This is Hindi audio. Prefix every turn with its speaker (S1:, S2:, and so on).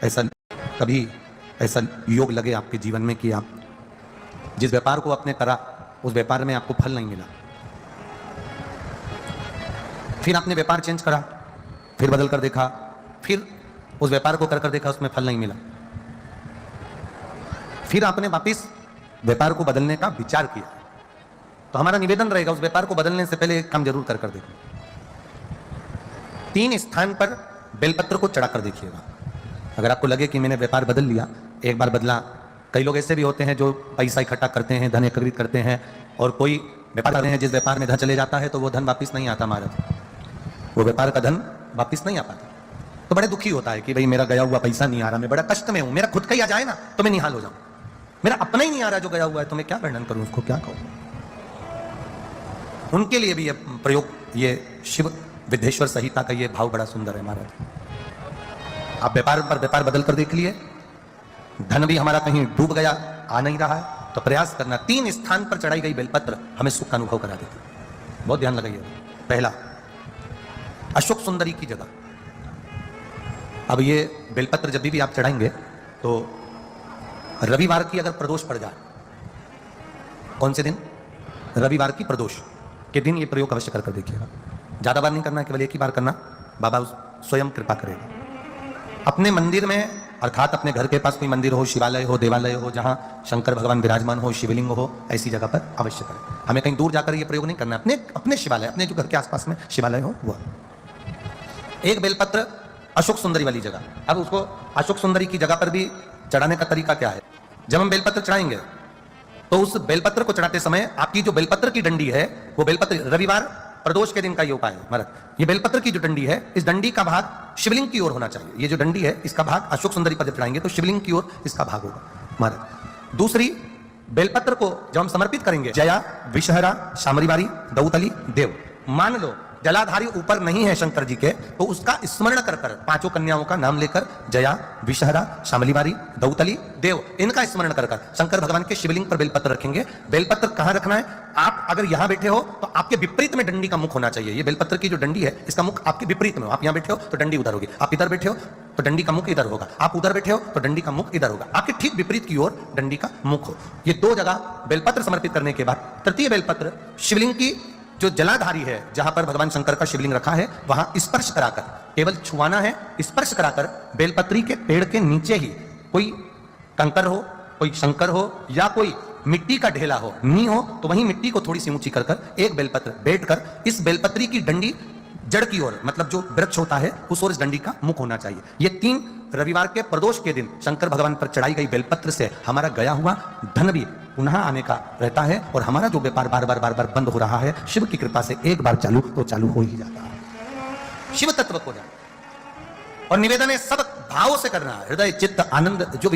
S1: ऐसा कभी ऐसा योग लगे आपके जीवन में कि आप जिस व्यापार को आपने करा उस व्यापार में आपको फल नहीं मिला, फिर आपने व्यापार चेंज करा, फिर बदल कर देखा, फिर उस व्यापार को कर देखा, उसमें फल नहीं मिला, फिर आपने वापिस व्यापार को बदलने का विचार किया, तो हमारा निवेदन रहेगा उस व्यापार को बदलने से पहले एक काम जरूर कर देखो। 3 स्थान पर बेलपत्र को चढ़ा कर देखिएगा। अगर आपको लगे कि मैंने व्यापार बदल लिया, एक बार बदला, कई लोग ऐसे भी होते हैं जो पैसा इकट्ठा करते हैं, धन एकत्रित करते हैं, और कोई व्यापार करते हैं, जिस व्यापार में धन चले जाता है तो वो धन वापस नहीं आता महाराज, वो व्यापार का धन वापस नहीं आ पाता, तो बड़े दुखी होता है कि भाई मेरा गया हुआ पैसा नहीं आ रहा, मैं बड़ा कष्ट में हूं, मेरा खुद का ही आ जाए ना तो मैं निहाल हो जाऊं, मेरा अपना ही नहीं आ रहा जो गया हुआ है, तो मैं क्या वर्णन करूं, उसको क्या कहूं। उनके लिए भी ये प्रयोग, ये शिव विद्येश्वर संहिता का ये भाव बड़ा सुंदर है महाराज। आप व्यापार पर व्यापार बदल कर देख लिए, धन भी हमारा कहीं डूब गया, आ नहीं रहा है, तो प्रयास करना 3 स्थान पर चढ़ाई गई बेलपत्र हमें सुख का अनुभव करा देती है। बहुत ध्यान लगाइए। पहला, अशोक सुंदरी की जगह। अब ये बेलपत्र जब भी आप चढ़ाएंगे तो रविवार की अगर प्रदोष पड़ जाए, कौन से दिन, रविवार की प्रदोष के दिन ये प्रयोग अवश्य कर देखिएगा। ज्यादा बार नहीं करना, केवल एक ही बार करना, बाबा स्वयं कृपा करेगा। अपने मंदिर में, अर्थात अपने घर के पास कोई मंदिर हो, शिवालय हो, देवालय हो, जहां शंकर भगवान विराजमान हो, शिवलिंग हो, ऐसी जगह पर अवश्य करें। हमें कहीं दूर जाकर ये प्रयोग नहीं करना, अपने शिवालय, अपने जो घर के आसपास में शिवालय हो वह। एक बेलपत्र अशोक सुंदरी वाली जगह। अब उसको अशोक सुंदरी की जगह पर भी चढ़ाने का तरीका क्या है? जब हम बेलपत्र चढ़ाएंगे तो उस बेलपत्र को चढ़ाते समय आपकी जो बेलपत्र की डंडी है, वो बेलपत्र, रविवार प्रदोष के दिन का ये उपाय है महाराज, ये बेलपत्र की जो डंडी है, इस डंडी का भाग शिवलिंग की ओर होना चाहिए। ये जो डंडी है, इसका भाग अशोक सुंदरी पर जब चढ़ाएंगे तो शिवलिंग की ओर इसका भाग होगा महाराज। दूसरी, बेलपत्र को जब हम समर्पित करेंगे, जया, विषहरा, शामरीवारी, दौतली, देव, मान लो जलाधारी ऊपर नहीं है शंकर जी के, तो उसका स्मरण कर कर 5 कन्याओं का नाम लेकर, जया, विषहरा, शामलीवारी, दौतली, देव, इनका स्मरण कर कर शंकर भगवान के शिवलिंग पर बेलपत्र रखेंगे। बेलपत्र कहां रखना है? आप अगर यहां बैठे हो तो आपके विपरीत में डंडी का मुख होना चाहिए। ये बेलपत्र की जो डंडी है, इसका मुख आपके विपरीत में हो। आप यहां बैठे हो तो डंडी उधर होगी, आप इधर बैठे हो तो डंडी का मुख इधर होगा, आप उधर बैठे हो तो डंडी का मुख इधर होगा, आपके ठीक विपरीत की ओर डंडी का मुख हो। ये 2 जगह बेलपत्र समर्पित करने के बाद तृतीय बेलपत्र शिवलिंग की जो जलाधारी है, जहां पर भगवान शंकर का शिवलिंग रखा है, वहां स्पर्श कराकर, केवल छुआना है, स्पर्श कराकर बेलपत्री के पेड़ के नीचे ही कोई कंकर हो, कोई शंकर हो, या कोई मिट्टी का ढेला हो, नी हो, तो वहीं मिट्टी को थोड़ी सी ऊंची कर कर एक बेलपत्र बैठकर इस बेलपत्री की डंडी जड़ की ओर, मतलब जो वृक्ष होता है उस ओर इस डंडी का मुख होना चाहिए। ये 3 रविवार के प्रदोष के दिन शंकर भगवान पर चढ़ाई गई बेलपत्र से हमारा गया हुआ धन भी पुनः आने का रहता है, और हमारा जो व्यापार बार बार बंद हो रहा है, शिव की कृपा से एक बार चालू तो चालू हो ही जाता है। शिव तत्व को जाना और निवेदन है सब भाव से करना, हृदय चित्त आनंद, जो